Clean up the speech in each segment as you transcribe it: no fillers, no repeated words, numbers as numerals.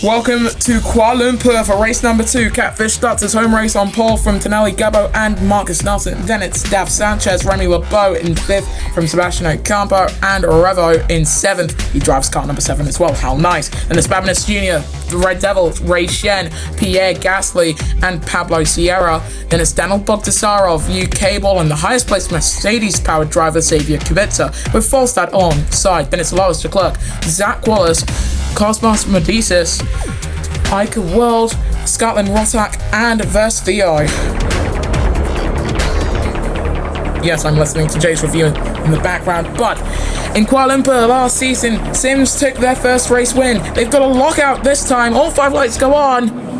Welcome to Kuala Lumpur for race number 2. Catfish starts his home race on pole from Tonelli Gabo and Marcus Nelson. Then it's Dav Sanchez, Remy LeBeau in 5th from Sebastian Ocampo and Revo in 7th. He drives car number 7 as well. How nice. Then it's Babinus Jr., the Red Devils, Ray Shen, Pierre Gasly and Pablo Sierra. Then it's Daniel Bogdasarov, UK Ball, and the highest placed Mercedes-powered driver Xavier Kubica with Falstad on side. Then it's Lois de Klerk, Zach Wallace, Cosmos Medicis, Ike World, Scotland Rotak, and Verstio. Yes, I'm listening to Jay's review in the background, but in Kuala Lumpur last season, Sims took their first race win. They've got a lockout this time. All 5 lights go on.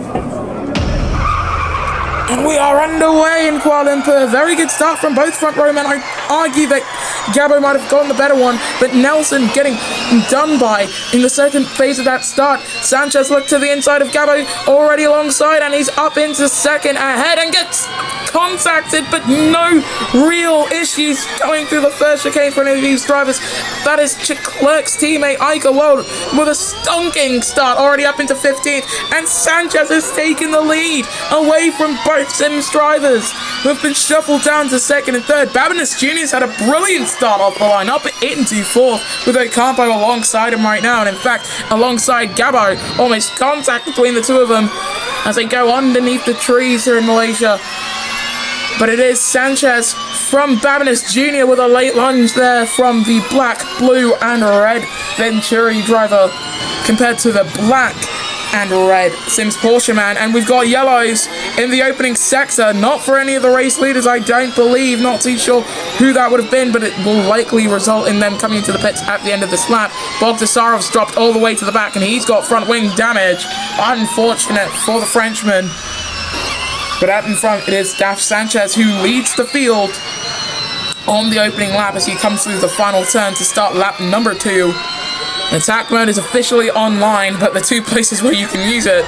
And we are underway in Kuala Lumpur. Very good start from both front row men. I argue that Gabo might have gotten the better one, but Nelson getting done by in the second phase of that start. Sanchez looked to the inside of Gabo, already alongside, and he's up into second ahead and gets contacted, but no real issues going through the first chicane for any of these drivers. That is Klerk's teammate Ike World with a stonking start, already up into 15th, and Sanchez has taken the lead away from both Sims drivers, who have been shuffled down to 2nd and 3rd. Babinus Jr.'s had a brilliant start off the line, up into 4th, with Ocampo alongside him right now, and in fact, alongside Gabo, almost contact between the two of them as they go underneath the trees here in Malaysia. But it is Sanchez from Babinus Jr. with a late lunge there from the black, blue, and red Venturi driver compared to the black and red Sims Porsche man. And we've got yellows in the opening sector, not for any of the race leaders, I don't believe. Not too sure who that would have been, but it will likely result in them coming into the pits at the end of this lap. Bogdasarov's dropped all the way to the back, and he's got front wing damage. Unfortunate for the Frenchman. But out in front, it is Dav Sanchez who leads the field on the opening lap as he comes through the final turn to start lap number 2. Attack mode is officially online, but the 2 places where you can use it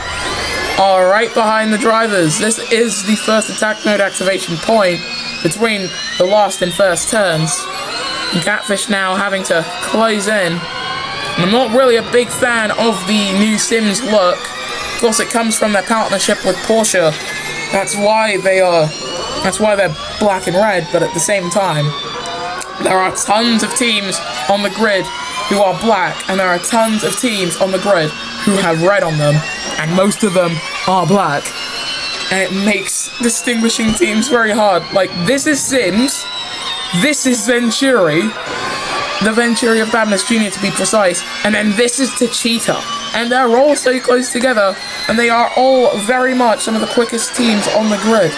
are right behind the drivers. This is the first attack mode activation point between the last and first turns. And Catfish now having to close in. And I'm not really a big fan of the new Sims look. Of course, it comes from their partnership with Porsche. That's why they're black and red, but at the same time, there are tons of teams on the grid who are black, and there are tons of teams on the grid who have red on them, and most of them are black. And it makes distinguishing teams very hard. Like, this is Sims, this is Venturi, the Venturi of Babinus Jr. to be precise, and then this is Techeetah. And they're all so close together, and they are all very much some of the quickest teams on the grid.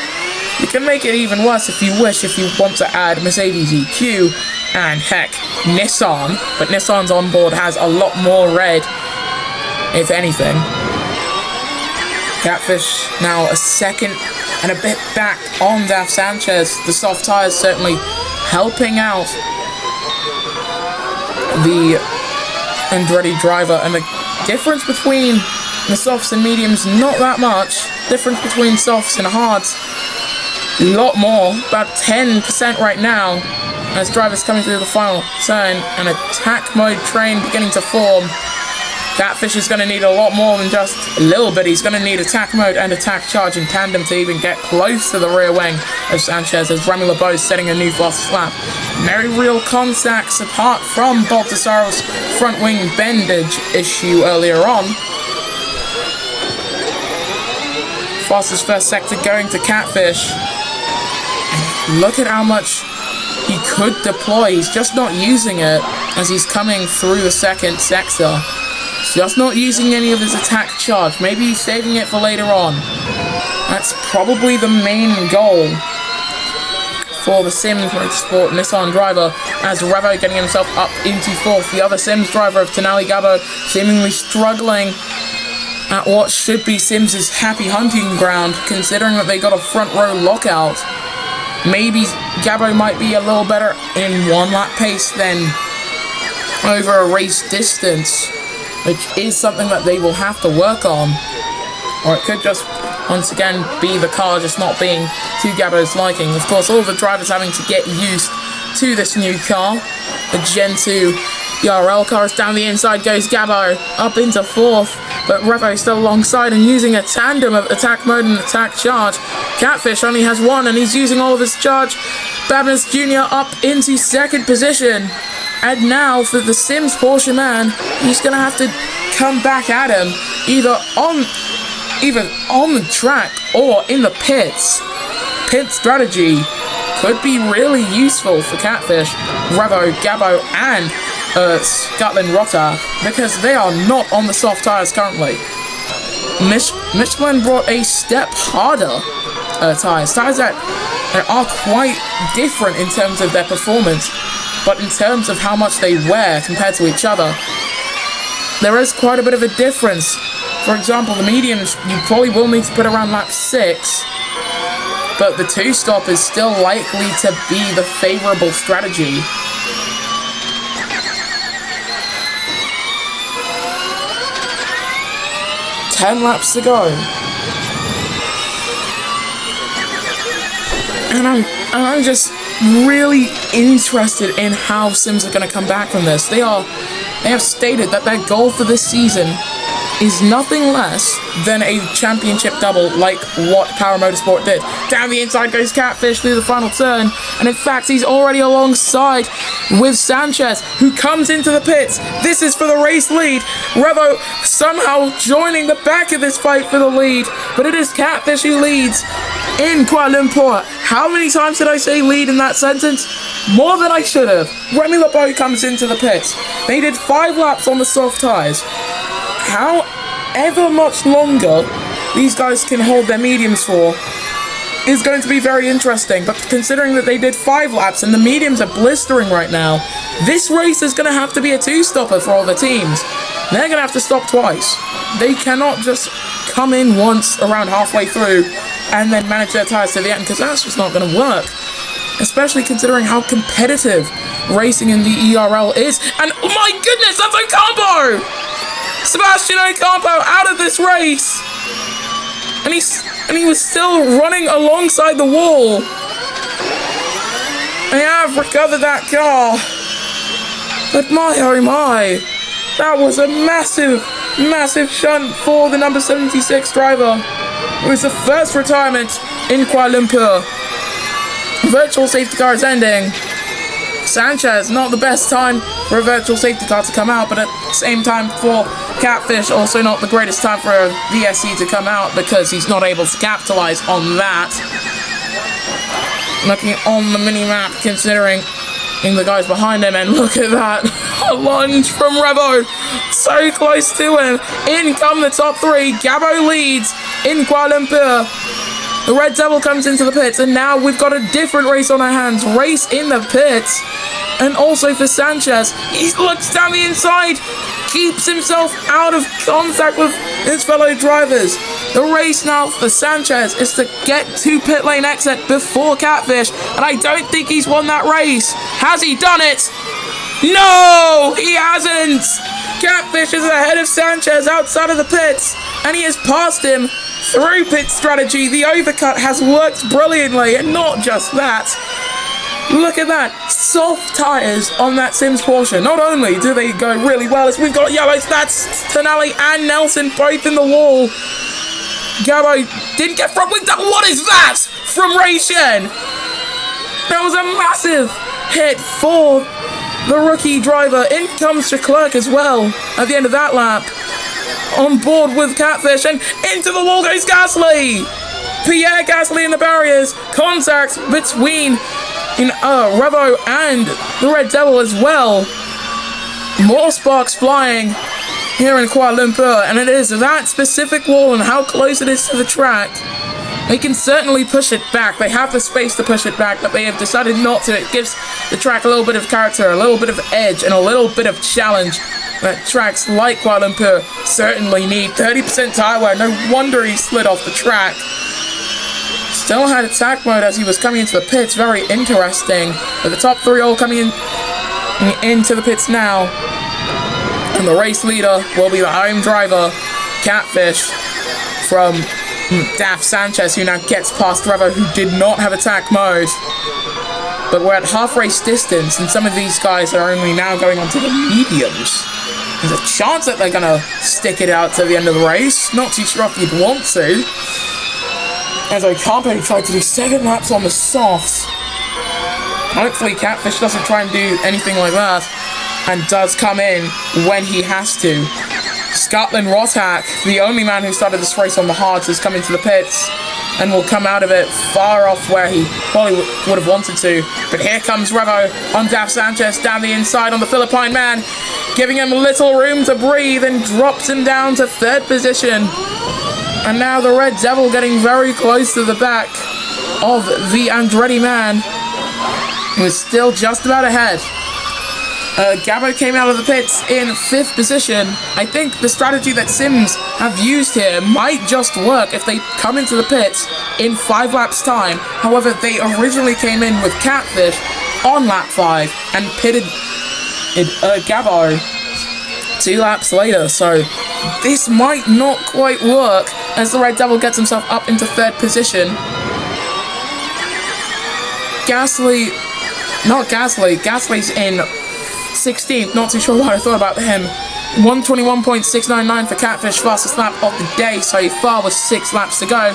You can make it even worse if you wish, if you want to add Mercedes EQ, and heck, Nissan, but Nissan's onboard has a lot more red, if anything. Catfish now a second and a bit back on Dav Sanchez. The soft tyres certainly helping out the Andretti driver, and the difference between the softs and mediums, not that much. Difference between softs and hards, a lot more, about 10% right now, as drivers coming through the final turn. An attack mode train beginning to form. Catfish is going to need a lot more than just a little bit. He's going to need attack mode and attack charge in tandem to even get close to the rear wing of Sanchez, as Remy LeBeau setting a new fast lap. No real contacts apart from Baltasaro's front wing bendage issue earlier on. Fastest first sector going to Catfish. Look at how much he could deploy. He's just not using it as he's coming through the second sector. Just not using any of his attack charge. Maybe he's saving it for later on. That's probably the main goal for the Sims Motorsport Nissan driver, as Revo getting himself up into 4th. The other Sims driver of Tonelli Gabo seemingly struggling at what should be Sims' happy hunting ground, considering that they got a front row lockout. Maybe Gabo might be a little better in 1 lap pace than over a race distance, which is something that they will have to work on. Or it could just, once again, be the car just not being to Gabo's liking. Of course, all the drivers having to get used to this new car. The Gen 2 ERL car is down the inside, goes Gabo, up into 4th. but Revo is still alongside and using a tandem of attack mode and attack charge. Catfish only has one and he's using all of his charge. Babness Jr. up into second position. And now for the Sims Porsche man, he's going to have to come back at him either on the track or in the pits. Pit strategy could be really useful for Catfish, Revo, Gabbo, and Scotland Rotter, because they are not on the soft tyres currently. Michelin brought a step harder tyres that are quite different in terms of their performance, but in terms of how much they wear compared to each other, there is quite a bit of a difference. For example, the mediums you probably will need to put around lap 6, but the 2-stop is still likely to be the favourable strategy. Ten laps to go. And I'm just really interested in how Sims are going to come back from this. They have stated that their goal for this season is nothing less than a championship double like what Power Motorsport did. Down the inside goes Catfish through the final turn, and in fact he's already alongside with Sanchez, who comes into the pits. This is for the race lead. Revo somehow joining the back of this fight for the lead, but it is Catfish who leads in Kuala Lumpur. How many times did I say lead in that sentence? More than I should have. Remy LeBeau comes into the pits. They did 5 laps on the soft tyres. However much longer these guys can hold their mediums for is going to be very interesting, but considering that they did 5 laps and the mediums are blistering right now, this race is going to have to be a 2-stopper for all the teams. They're going to have to stop twice. They cannot just come in once around halfway through and then manage their tyres to the end, because that's just not going to work. Especially considering how competitive racing in the ERL is. And oh my goodness, that's Ocampo! Sebastian Ocampo out of this race! And he was still running alongside the wall. They have recovered that car. But my oh my, that was a massive shunt for the number 76 driver. It was the first retirement in Kuala Lumpur. Virtual safety car is ending. Sanchez, not the best time for a virtual safety car to come out, but at the same time for Catfish, also not the greatest time for a VSC to come out because he's not able to capitalize on that. Looking on the mini-map, considering the guys behind him, and look at that, a lunge from Revo, so close to him. In come the top 3, Gabbo leads in Kuala Lumpur. The Red Devil comes into the pits, and now we've got a different race on our hands. Race in the pits. And also for Sanchez, he looks down the inside, keeps himself out of contact with his fellow drivers. The race now for Sanchez is to get to pit lane exit before Catfish, and I don't think he's won that race. Has he done it? No, he hasn't. Catfish is ahead of Sanchez outside of the pits, and he has passed him through pit strategy. The overcut has worked brilliantly, and not just that. Look at that, soft tyres on that Sims Porsche. Not only do they go really well, as we've got yellows, that's Tonali and Nelson both in the wall. Gabbo didn't get front wing. What is that from Ray Shen? That was a massive hit for the rookie driver. In comes Leclerc as well at the end of that lap. On board with Catfish, and into the wall goes Gasly. Pierre Gasly in the barriers. Contact between Revo and the Red Devil as well. More sparks flying here in Kuala Lumpur, and it is that specific wall and how close it is to the track. They can certainly push it back. They have the space to push it back, but they have decided not to. It gives the track a little bit of character, a little bit of edge, and a little bit of challenge that tracks like Kuala Lumpur certainly need. 30% tyre wear, no wonder he slid off the track. Still had attack mode as he was coming into the pits, very interesting. But the top 3 all coming into the pits now. And the race leader will be the home driver, Catfish, from Daf Sanchez, who now gets past Revo, who did not have attack mode. But we're at half race distance, and some of these guys are only now going onto the mediums. There's a chance that they're gonna stick it out to the end of the race. Not too sure if you'd want to. As Okabe tried to do 7 laps on the softs. Hopefully Catfish doesn't try and do anything like that, and does come in when he has to. Scotland Rotak, the only man who started this race on the hards, has come into the pits and will come out of it far off where he probably would have wanted to. But here comes Revo on Daf Sanchez down the inside on the Philippine man, giving him little room to breathe and drops him down to 3rd position. And now the Red Devil getting very close to the back of the Andretti man, who is still just about ahead. Gabo came out of the pits in 5th position. I think the strategy that Sims have used here might just work if they come into the pits in 5 laps time. However, they originally came in with Catfish on lap 5 and pitted Gabo 2 laps later. So this might not quite work as the Red Devil gets himself up into 3rd position. Gasly's in 16th, not too sure what I thought about him. 121.699 for Catfish, fastest lap of the day so far with 6 laps to go.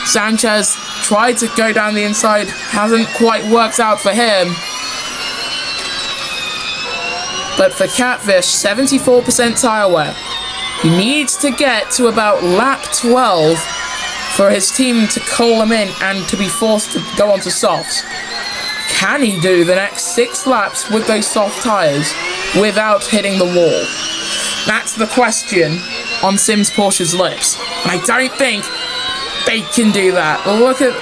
Sanchez tried to go down the inside, hasn't quite worked out for him. But for Catfish, 74% tyre wear. He needs to get to about lap 12 for his team to call him in and to be forced to go onto softs. Can he do the next 6 laps with those soft tyres without hitting the wall? That's the question on Sims Porsche's lips. And I don't think they can do that. Look at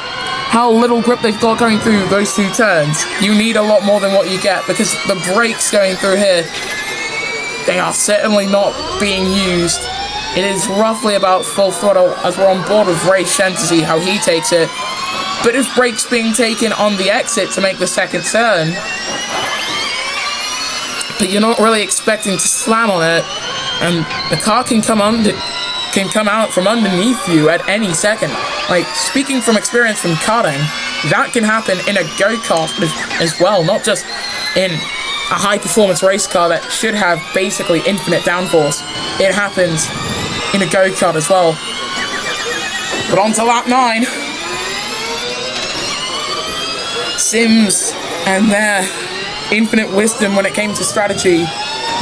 how little grip they've got going through those 2 turns. You need a lot more than what you get because the brakes going through here, they are certainly not being used. It is roughly about full throttle as we're on board with Ray Shen to see how he takes it. But if brakes being taken on the exit to make the 2nd turn, but you're not really expecting to slam on it, and the car can come out from underneath you at any second. Like, speaking from experience from karting, that can happen in a go-kart as well, not just in a high-performance race car that should have basically infinite downforce. It happens in a go-kart as well. But on to lap 9. Sims and their infinite wisdom when it came to strategy.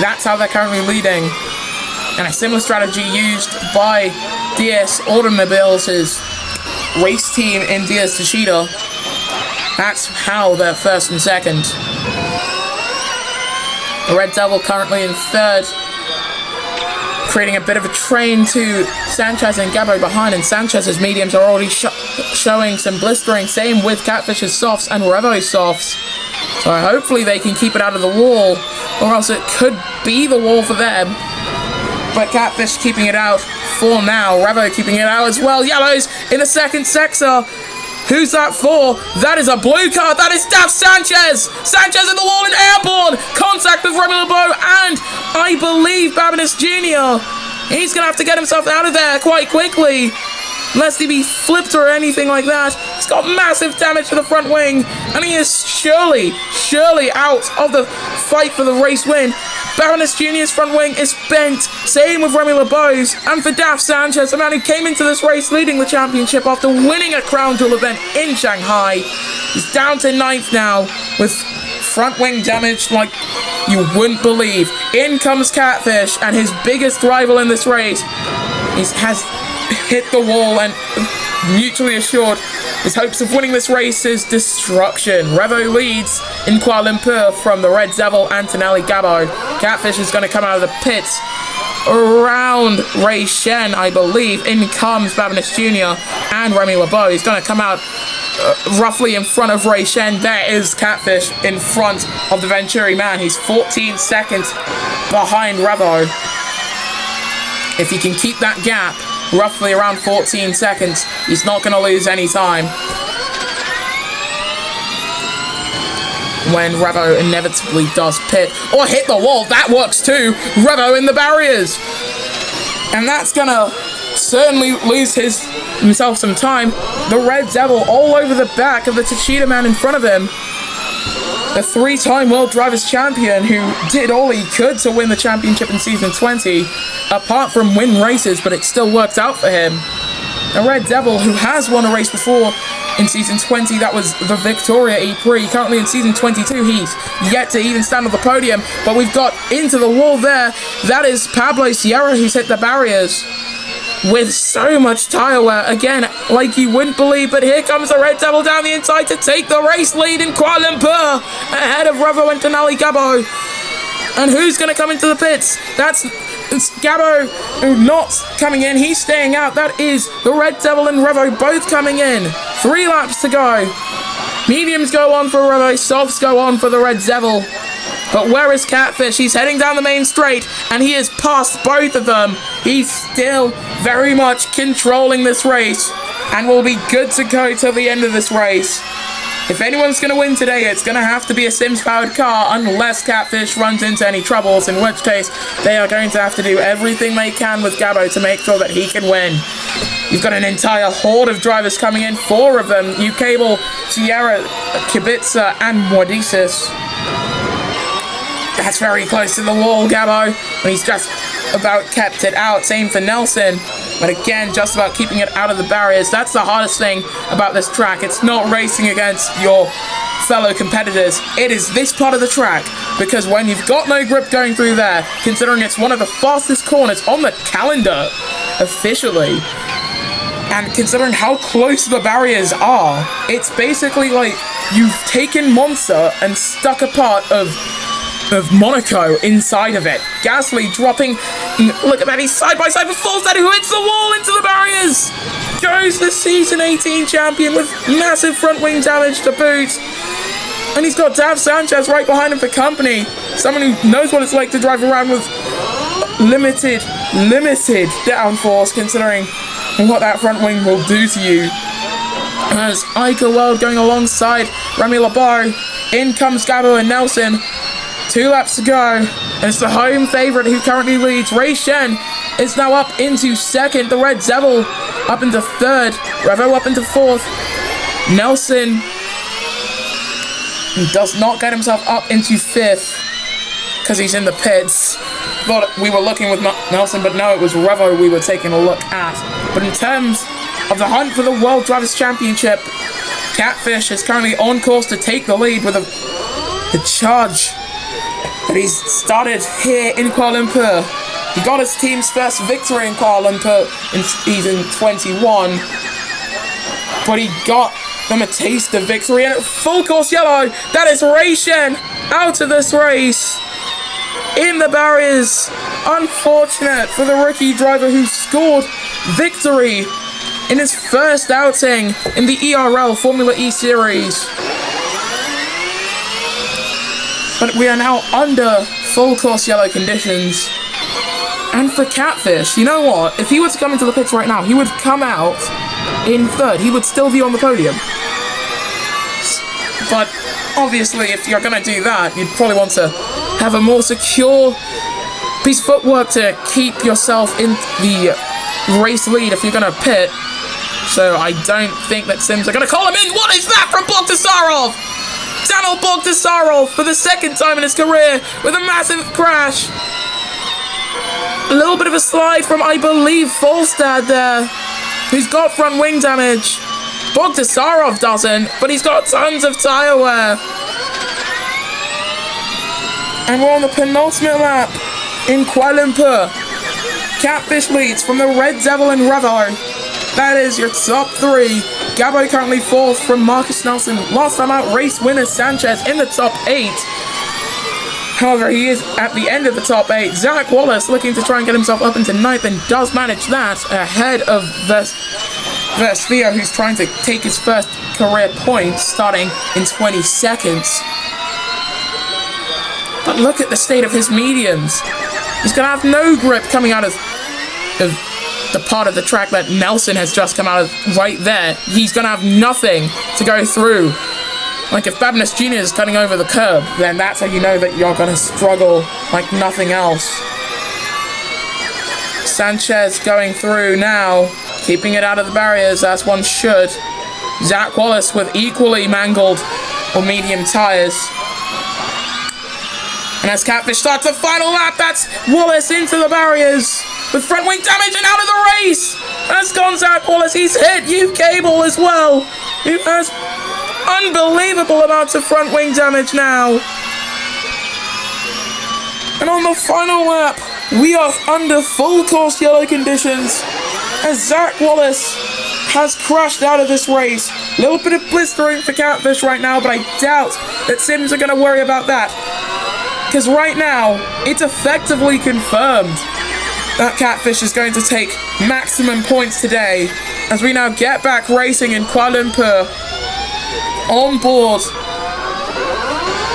That's how they're currently leading. And a similar strategy used by DS Automobiles, his race team in DS Tashida. That's how they're 1st and 2nd. The Red Devil currently in 3rd, creating a bit of a train to Sanchez and Gabo behind, and Sanchez's mediums are already showing some blistering. Same with Catfish's softs and Revo's softs. So hopefully they can keep it out of the wall, or else it could be the wall for them. But Catfish keeping it out for now. Revo keeping it out as well. Yellows in the 2nd sector. Who's that for? That is a blue card. That is Daf Sanchez. Sanchez in the wall and airborne. Contact with Remy LeBeau and I believe Babinus Jr. He's going to have to get himself out of there quite quickly, lest he be flipped or anything like that. He's got massive damage to the front wing, and he is surely out of the fight for the race win. Baroness Jr.'s front wing is bent. Same with Remy LeBeau's. And for Daf Sanchez, a man who came into this race leading the championship after winning a crown jewel event in Shanghai. He's down to 9th now with front wing damage like you wouldn't believe. In comes Catfish, and his biggest rival in this race has hit the wall and mutually assured his hopes of winning this race is destruction. Revo leads in Kuala Lumpur from the Red Devil Antonelli Gabo. Catfish is going to come out of the pits around Ray Shen, I believe. In comes Babinus Jr. and Remy LeBeau. He's going to come out roughly in front of Ray Shen. There is Catfish in front of the Venturi man. He's 14 seconds behind Revo. If he can keep that gap roughly around 14 seconds, he's not going to lose any time when Revo inevitably does pit or hit the wall. That works too. Revo in the barriers, and that's going to certainly lose himself some time. The Red Devil all over the back of the Tachida man in front of him. the three-time World Drivers' Champion who did all he could to win the championship in Season 20, apart from win races, but it still worked out for him. The Red Devil, who has won a race before in Season 20, that was the Victoria E-Prix. Currently in Season 22, he's yet to even stand on the podium, but we've got into the wall there. That is Pablo Sierra who's hit the barriers with so much tyre wear. Again, like you wouldn't believe, but here comes the Red Devil down the inside to take the race lead in Kuala Lumpur, ahead of Revo and Denali Gabo. And who's going to come into the pits? It's Gabo, who not coming in. He's staying out. That is the Red Devil and Revo both coming in. 3 laps to go. Mediums go on for Revo. Softs go on for the Red Devil. But where is Catfish? He's heading down the main straight, and he has passed both of them. He's still very much controlling this race, and will be good to go till the end of this race. If anyone's going to win today, it's going to have to be a Sims-powered car, unless Catfish runs into any troubles, in which case they are going to have to do everything they can with Gabo to make sure that he can win. You've got an entire horde of drivers coming in, 4 of them, Ukable, Sierra, Kibitza, and Mordisis. That's very close to the wall, Gabo, and he's just about kept it out. Same for Nelson, but again, just about keeping it out of the barriers. That's the hardest thing about this track. It's not racing against your fellow competitors. It is this part of the track, because when you've got no grip going through there, considering it's one of the fastest corners on the calendar, officially, and considering how close the barriers are, it's basically like you've taken Monza and stuck a part of Monaco inside of it. Gasly dropping, look at that, he's side by side with Falstad, who hits the wall into the barriers. Goes the Season 18 champion with massive front wing damage to boot. And he's got Dav Sanchez right behind him for company. Someone who knows what it's like to drive around with limited downforce, considering what that front wing will do to you. As Ica World going alongside Remy Labar. In comes Gabo and Nelson. 2 laps to go, and it's the home favourite who currently leads. Ray Shen is now up into 2nd, the Red Devil up into 3rd, Revo up into 4th. Nelson does not get himself up into 5th because he's in the pits. Thought we were looking with Nelson, but no, it was Revo we were taking a look at. But in terms of the hunt for the World Drivers' Championship, Catfish is currently on course to take the lead with the charge that he's started here in Kuala Lumpur. He got his team's first victory in Kuala Lumpur in Season 21, but he got them a taste of victory, and at full course yellow, that is Ray Shen out of this race in the barriers. Unfortunate for the rookie driver who scored victory in his first outing in the ERL Formula E Series. But we are now under full course yellow conditions. And for Catfish, you know what? If he were to come into the pits right now, he would come out in 3rd. He would still be on the podium. But obviously, if you're going to do that, you'd probably want to have a more secure piece of footwork to keep yourself in the race lead if you're going to pit. So I don't think that Sims are going to call him in. What is that from Bogdasarov? Daniel Bogdasarov for the 2nd time in his career with a massive crash. A little bit of a slide from, I believe, Falstad there, who's got front wing damage. Bogdasarov doesn't, but he's got tons of tyre wear. And we're on the penultimate lap in Kuala Lumpur. Catfish leads from the Red Devil and Revo. That is your top 3. Gabo currently 4th from Marcus Nelson. Last time out, race winner Sanchez in the top 8. However, he is at the end of the top 8. Zach Wallace looking to try and get himself up into 9th and does manage that ahead of Vestia, who's trying to take his first career point starting in 20 seconds. But look at the state of his mediums. He's going to have no grip coming out of the part of the track that Nelson has just come out of right there. He's going to have nothing to go through. Like if Babinus Jr. is cutting over the curb, then that's how you know that you're going to struggle like nothing else. Sanchez going through now, keeping it out of the barriers as one should. Zach Wallace with equally mangled or medium tyres. And as Catfish starts the final lap, that's Wallace into the barriers with front wing damage and out of the race. That's gone Zach Wallace. He's hit U-Cable as well, who has unbelievable amounts of front wing damage now. And on the final lap, we are under full course yellow conditions as Zach Wallace has crashed out of this race. A little bit of blistering for Catfish right now, but I doubt that Sims are going to worry about that. Because right now, it's effectively confirmed that Catfish is going to take maximum points today as we now get back racing in Kuala Lumpur on board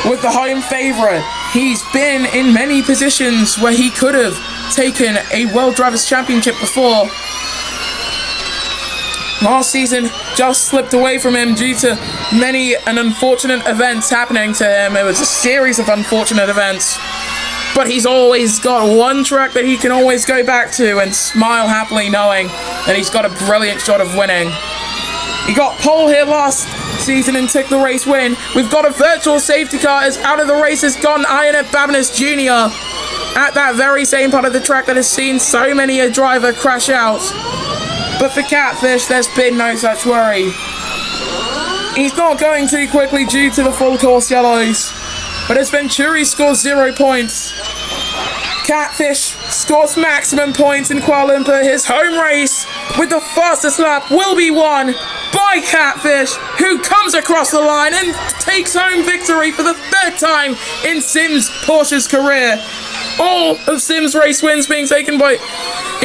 with the home favourite. He's been in many positions where he could have taken a World Drivers' Championship before. Last season just slipped away from him due to many and unfortunate events happening to him. It was a series of unfortunate events. But he's always got one track that he can always go back to and smile happily knowing that he's got a brilliant shot of winning. He got pole here last season and took the race win. We've got a virtual safety car as out of the race has gone Ionet Babinas Jr. at that very same part of the track that has seen so many a driver crash out. But for Catfish, there's been no such worry. He's not going too quickly due to the full course yellows. But as Venturi scores 0 points, Catfish scores maximum points in Kuala Lumpur. His home race with the fastest lap will be won by Catfish, who comes across the line and takes home victory for the third time in Sims Porsche's career. All of Sims race wins being taken by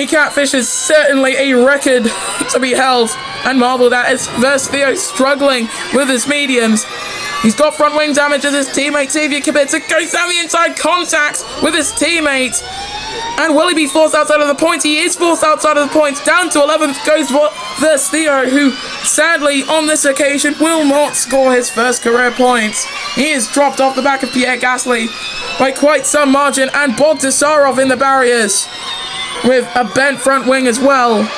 Catfish is certainly a record to be held and marvelled at as Theo struggling with his mediums. He's got front wing damage as his teammate Xavier Kubica goes down the inside, contacts with his teammate. And will he be forced outside of the points? He is forced outside of the points. Down to 11th goes Theo, who sadly on this occasion will not score his first career points. He is dropped off the back of Pierre Gasly by quite some margin, and Bogdasarov in the barriers with a bent front wing as well.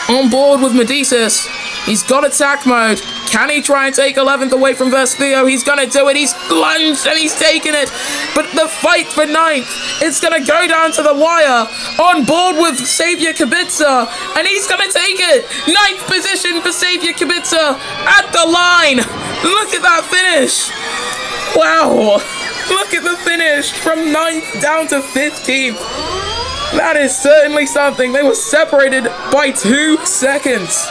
On board with Medicis. He's got attack mode. Can he try and take 11th away from Theo? He's going to do it. He's lunged and he's taken it. But the fight for 9th, it's going to go down to the wire. On board with Xavier Kubica. And he's going to take it. 9th position for Xavier Kubica at the line. Look at that finish. Wow. Look at the finish from 9th down to 15th. That is certainly something. They were separated by 2 seconds.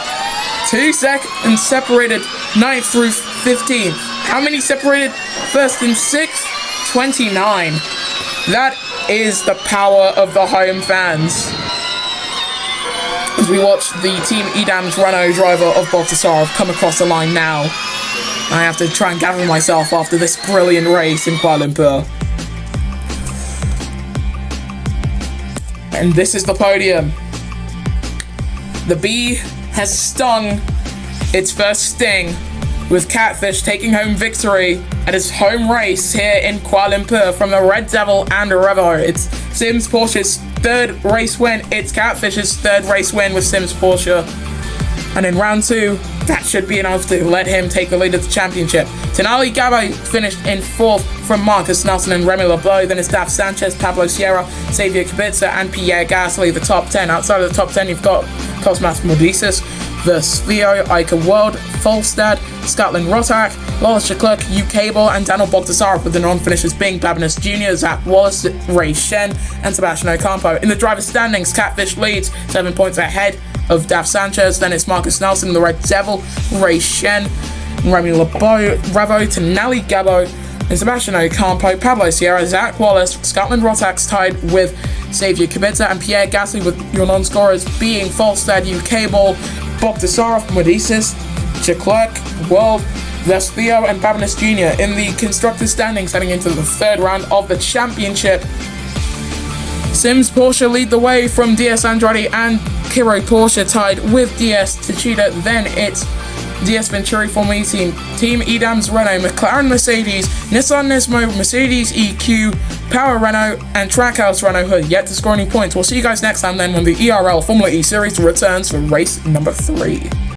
2 seconds separated 9th through 15th. How many separated 1st and 6th? 29. That is the power of the home fans. As we watch the Team Edam's Renault driver of Bogdasarov come across the line now. I have to try and gather myself after this brilliant race in Kuala Lumpur. And this is the podium. The bee has stung its first sting, with Catfish taking home victory at his home race here in Kuala Lumpur from the Red Devil and Revo. It's Sims Porsche's 3rd race win. It's Catfish's 3rd race win with Sims Porsche. And in round 2, that should be enough to let him take the lead of the championship. Tenali Gabo finished in 4th from Marcus Nelson and Remy LeBeau. Then it's Daf Sanchez, Pablo Sierra, Xavier Kubica, and Pierre Gasly, the top 10. Outside of the top 10, you've got Cosmas Medicis, Theo, Ica World, Folstad, Scotland Rotak, Loris Leclerc, U-Cable, and Daniel Bogdasarov, with the non-finishers being Babinas Jr., Zach Wallace, Ray Shen, and Sebastian Ocampo. In the driver's standings, Catfish leads 7 points ahead of Daf Sanchez. Then it's Marcus Nelson, the Red Devil, Ray Shen, Remy LeBeau, Revo, Tenali Gabo, and Sebastian Ocampo, Pablo Sierra, Zach Wallace, Scotland Rotax tied with Xavier Kubica, and Pierre Gasly, with your non-scorers being Folstad, U-Cable, Bogdasarov, Medicis, Leclerc, World, Theo, and Babinas Jr. in the constructors' standings heading into the 3rd round of the championship. Sims Porsche lead the way from DS Andrade and Kiro Porsche tied with DS Techeetah. Then it's DS Venturi Formula E Team, Team Edam's Renault, McLaren Mercedes, Nissan Nismo, Mercedes EQ, Power Renault, and Trackhouse Renault who are yet to score any points. We'll see you guys next time then when the ERL Formula E Series returns for race number 3.